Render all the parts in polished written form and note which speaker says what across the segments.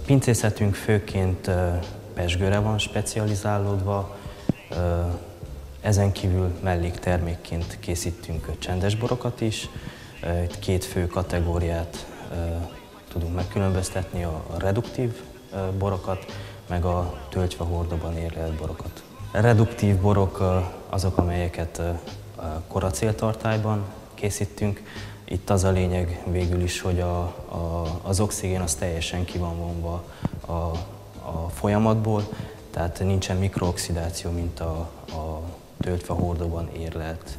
Speaker 1: pincészetünk főként pezsgőre van specializálódva, ezen kívül melléktermékként készítünk csendes borokat is. Itt két fő kategóriát tudunk megkülönböztetni, a reduktív borokat, meg a töltve hordóban érlelt borokat. A reduktív borok azok, amelyeket koracéltartályban készítünk. Itt az a lényeg végül is, hogy az oxigén az teljesen ki van vonva a folyamatból, tehát nincsen mikrooxidáció, mint a töltve hordóban érlelt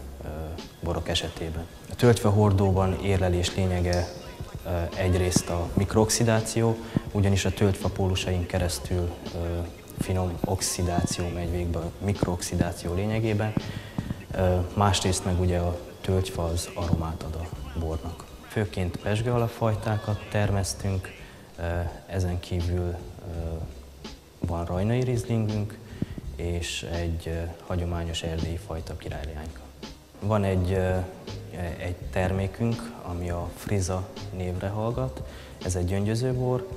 Speaker 1: borok esetében. A töltve hordóban érlelés lényege egyrészt a mikrooxidáció, ugyanis a töltve pólusain keresztül finom oxidáció megy végbe a mikrooxidáció lényegében, másrészt meg ugye a töltve az aromát ad a bornak. Főként pezsgőalapfajtákat termesztünk, ezen kívül van rajnai rizlingünk és egy hagyományos erdélyi fajta királyleányka. Van egy termékünk, ami a Friza névre hallgat. Ez egy gyöngyözőbor.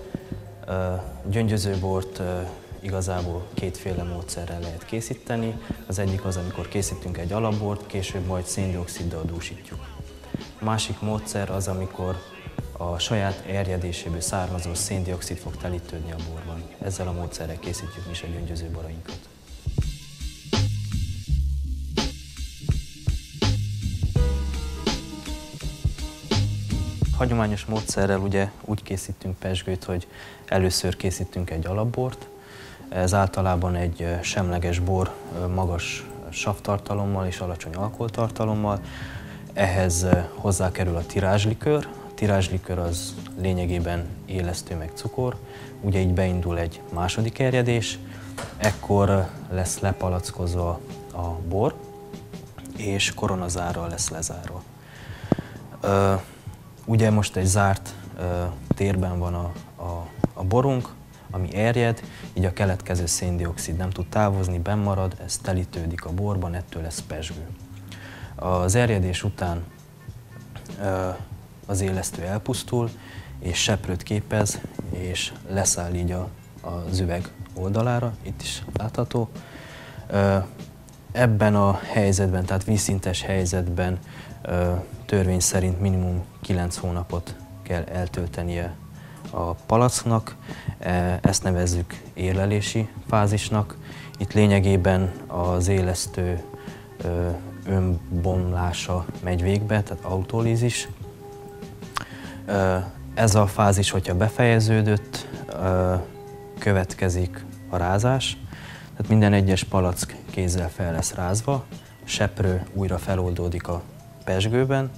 Speaker 1: Gyöngyözőbort igazából kétféle módszerrel lehet készíteni. Az egyik az, amikor készítünk egy alapbort, később majd széndioxiddal dúsítjuk. A másik módszer az, amikor a saját erjedéséből származó széndioxid fog telítődni a borban. Ezzel a módszerrel készítjük mi is a gyöngyözőborainkat. Hagyományos módszerrel ugye úgy készítünk pezsgőt, hogy először készítünk egy alapbort. Ez általában egy semleges bor magas savtartalommal és alacsony alkoholtartalommal. Ehhez hozzákerül a tirázslikőr. A tirázslikőr az lényegében élesztő meg cukor. Ugye így beindul egy második erjedés, ekkor lesz lepalackozva a bor, és koronazárral lesz lezárva. Ugye most egy zárt térben van a borunk, ami erjed, így a keletkező széndioxid nem tud távozni, bennmarad, ez telítődik a borban, ettől lesz pezsgő. Az erjedés után az élesztő elpusztul, és seprőt képez, és leszáll így az üveg oldalára, itt is látható. Ebben a helyzetben, tehát vízszintes helyzetben törvény szerint minimum 9 hónapot kell eltöltenie a palacknak, ezt nevezzük érlelési fázisnak. Itt lényegében az élesztő önbomlása megy végbe, tehát autolízis. Ez a fázis, hogyha befejeződött, következik a rázás. Tehát minden egyes palack kézzel fel lesz rázva, a seprő újra feloldódik a pezsgőben,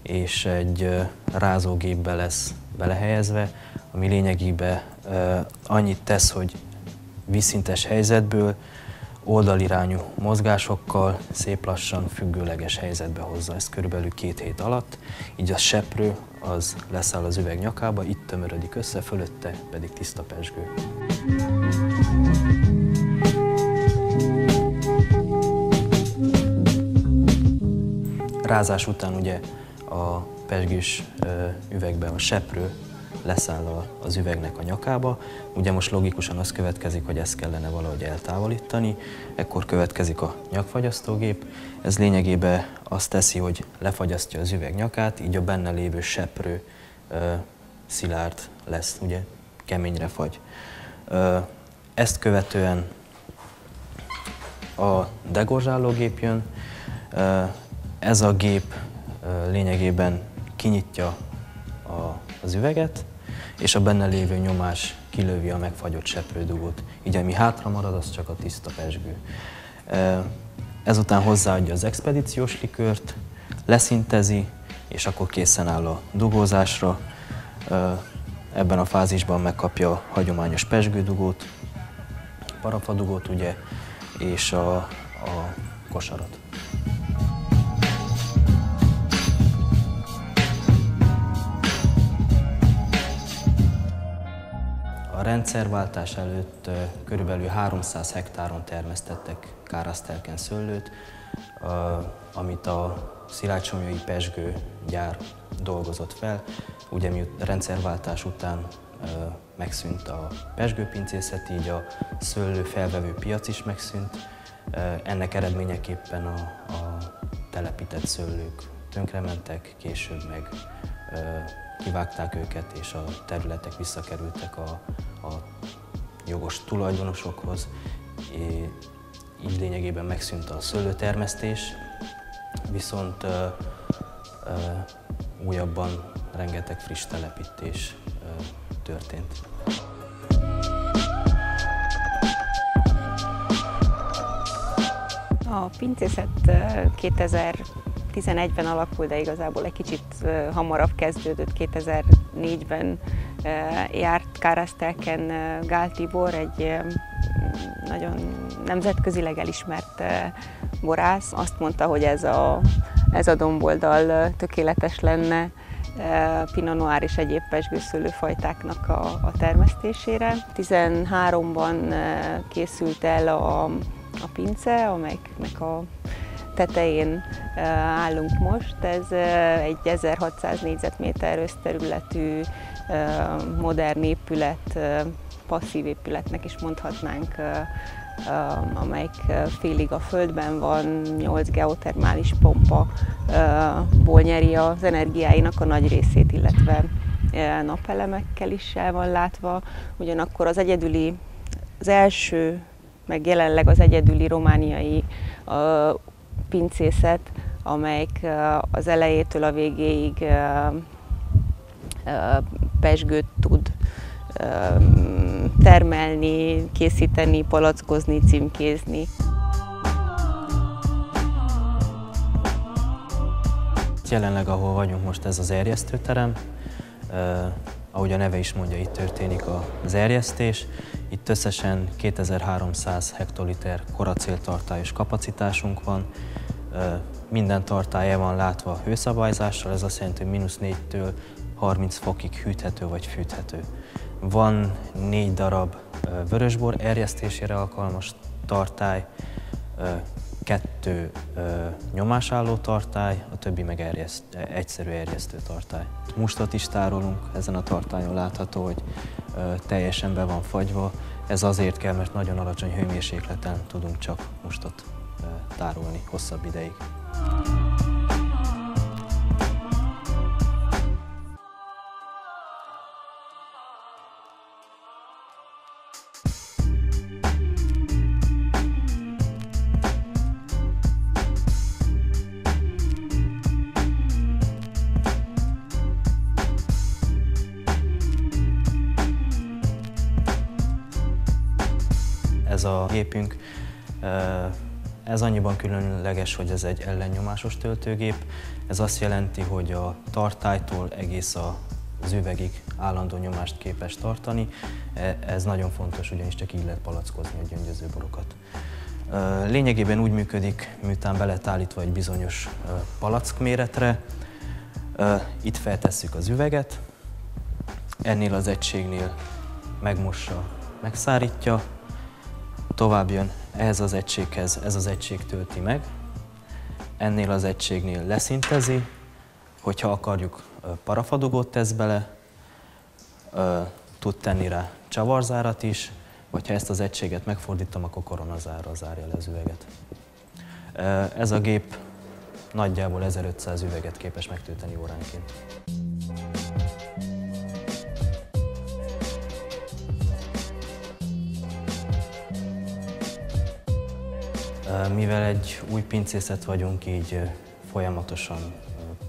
Speaker 1: és egy rázógépbe lesz belehelyezve, ami lényegében annyit tesz, hogy vízszintes helyzetből oldalirányú mozgásokkal szép lassan függőleges helyzetbe hozza ezt körülbelül 2 hét alatt, így a seprő az leszáll az üveg nyakába, itt tömörödik össze, fölötte pedig tiszta pezsgő. Rázás után ugye a pezsgős üvegben a seprő leszáll az üvegnek a nyakába. Ugye most logikusan az következik, hogy ezt kellene valahogy eltávolítani, ekkor következik a nyakfagyasztógép. Ez lényegében azt teszi, hogy lefagyasztja az üveg nyakát, így a benne lévő seprő szilárd lesz, ugye keményre fagy. Ezt követően a degorzsálógép jön. Ez a gép lényegében kinyitja az üveget, és a benne lévő nyomás kilövi a megfagyott seprődugót. Így ami hátra marad, az csak a tiszta pezsgő. Ezután hozzáadja az expedíciós likőrt, leszintezi, és akkor készen áll a dugózásra. Ebben a fázisban megkapja a hagyományos pezsgődugót, parafadugót ugye, és a kosarat. A rendszerváltás előtt körülbelül 300 hektáron termesztettek Károsztelken szőlőt, amit a Szilágysomlyai pezsgő gyár dolgozott fel. Ugye mi rendszerváltás után megszűnt a pezsgőpincészet, így a szőlő felvevő piac is megszűnt. Ennek eredményeképpen a telepített szőlők tönkrementek, később meg kivágták őket, és a területek visszakerültek a jogos tulajdonosokhoz. Így lényegében megszűnt a szőlőtermesztés, viszont újabban rengeteg friss telepítés történt.
Speaker 2: A pincészet 2011-ben alakult, de igazából egy kicsit hamarabb kezdődött. 2004-ben járt Kárasztelken Gál Tibor, egy nagyon nemzetközileg elismert borász. Azt mondta, hogy ez a domboldal tökéletes lenne Pinot Noir és egyéb pezsgőszőlőfajtáknak a termesztésére. 2013-ban készült el a pince, amelynek a tetején állunk most. Ez egy 1600 négyzetméter összterületű modern épület, passzív épületnek is mondhatnánk, amelyik félig a földben van, 8 geotermális pompaból nyeri az energiáinak a nagy részét, illetve napelemekkel is el van látva. Ugyanakkor az első, meg jelenleg az egyedüli romániai pincészet, amelyik az elejétől a végéig pezsgőt tud termelni, készíteni, palackozni, címkézni.
Speaker 1: Jelenleg, ahol vagyunk most, ez az erjesztőterem. Ahogy a neve is mondja, itt történik az erjesztés. Itt összesen 2300 hektoliter koracéltartályos kapacitásunk van. Minden tartály el van látva hőszabályzással, ez azt jelenti, hogy -4-től 30 fokig hűthető vagy fűthető. Van 4 darab vörösbor erjesztésére alkalmas tartály, 2 nyomásálló tartály, a többi meg egyszerű erjesztő tartály. Mustot is tárolunk, ezen a tartályon látható, hogy teljesen be van fagyva. Ez azért kell, mert nagyon alacsony hőmérsékleten tudunk csak mustot tárolni hosszabb ideig. Ez a gépünk, ez annyiban különleges, hogy ez egy ellennyomásos töltőgép. Ez azt jelenti, hogy a tartálytól egész az üvegig állandó nyomást képes tartani. Ez nagyon fontos, ugyanis csak így lehet palackozni a gyöngyöző borokat. Lényegében úgy működik, miután be lett állítva egy bizonyos palack méretre. Itt feltesszük az üveget, ennél az egységnél megmossa, megszárítja, tovább jön ehhez az egységhez, ez az egység tölti meg, ennél az egységnél leszintezi, hogyha akarjuk, parafadogót tesz bele, tud tenni rá csavarzárat is, vagy ha ezt az egységet megfordítom, akkor koronazárral zárja le az üveget. Ez a gép nagyjából 1500 üveget képes megtölteni óránként. Mivel egy új pincészet vagyunk, így folyamatosan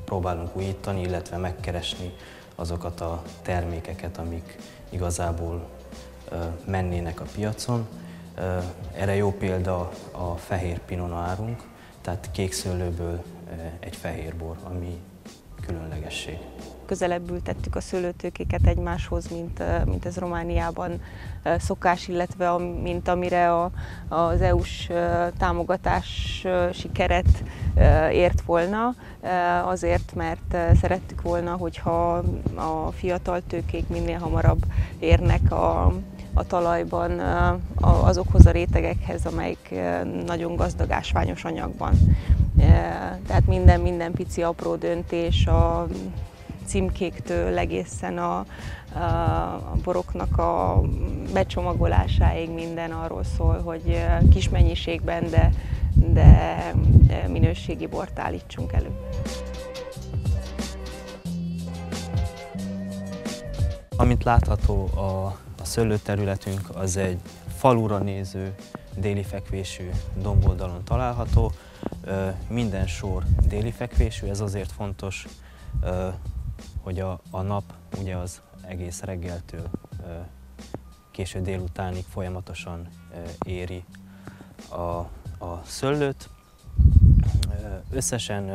Speaker 1: próbálunk újítani, illetve megkeresni azokat a termékeket, amik igazából mennének a piacon. Erre jó példa a fehér Pinot Noirunk, tehát kék szőlőből egy fehér bor, ami különlegesség.
Speaker 2: Közelebb ültettük a szőlőtőkéket egymáshoz, mint ez Romániában szokás, illetve mint amire az EU-s támogatási keret ért volna, azért, mert szerettük volna, hogyha a fiatal tőkék minél hamarabb érnek a talajban azokhoz a rétegekhez, amelyik nagyon gazdag ásványos anyagban. Tehát minden pici apró döntés, a címkéktől egészen a boroknak a becsomagolásáig minden arról szól, hogy kis mennyiségben, de minőségi bort állítsunk elő.
Speaker 1: Amint látható, a szőlőterületünk az egy falura néző, déli fekvésű domboldalon található. Minden sor déli fekvésű, ez azért fontos, hogy a nap ugye az egész reggeltől késő délutánig folyamatosan éri a szőlőt. Összesen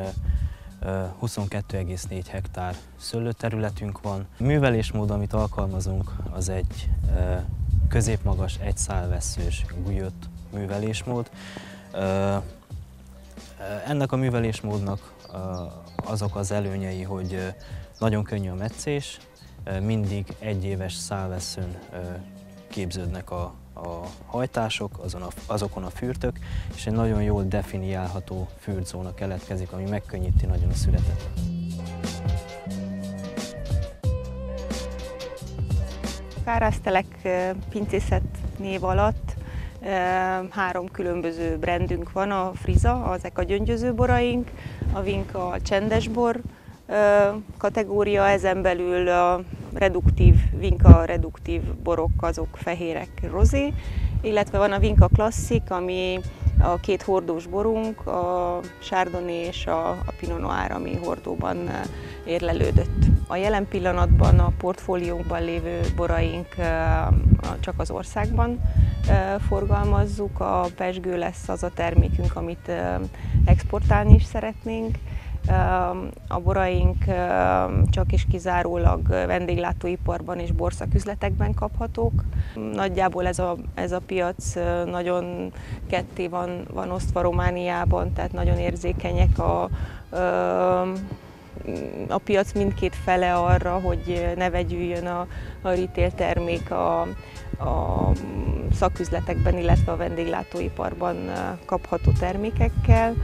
Speaker 1: 22,4 hektár szőlőterületünk van. A művelésmód, amit alkalmazunk, az egy középmagas, egyszálvesszős gulyott művelésmód. Ennek a művelésmódnak azok az előnyei, hogy nagyon könnyű a metszés, mindig egyéves szálvesszőn képződnek a hajtások, azokon a fürtök, és egy nagyon jól definiálható fürtzóna keletkezik, ami megkönnyíti nagyon a születet.
Speaker 2: Kárásztelek pincészet név alatt 3 különböző brandünk van, a Friza, ezek a gyöngyöző boraink, a Vinka a csendesbor kategória, ezen belül a Vinka reduktív borok, azok fehérek, rozé, illetve van a Vinka klasszik, ami a 2 hordós borunk, a Chardonnay és a Pinot Noir, ami hordóban érlelődött. A jelen pillanatban a portfóliónkban lévő boraink csak az országban forgalmazzuk, a pezsgő lesz az a termékünk, amit exportálni is szeretnénk. A boraink csak és kizárólag vendéglátóiparban és borszaküzletekben kaphatók. Nagyjából ez a piac nagyon ketté van osztva Romániában, tehát nagyon érzékenyek a piac mindkét fele arra, hogy ne vegyüljön a retail termék a szaküzletekben, illetve a vendéglátóiparban kapható termékekkel.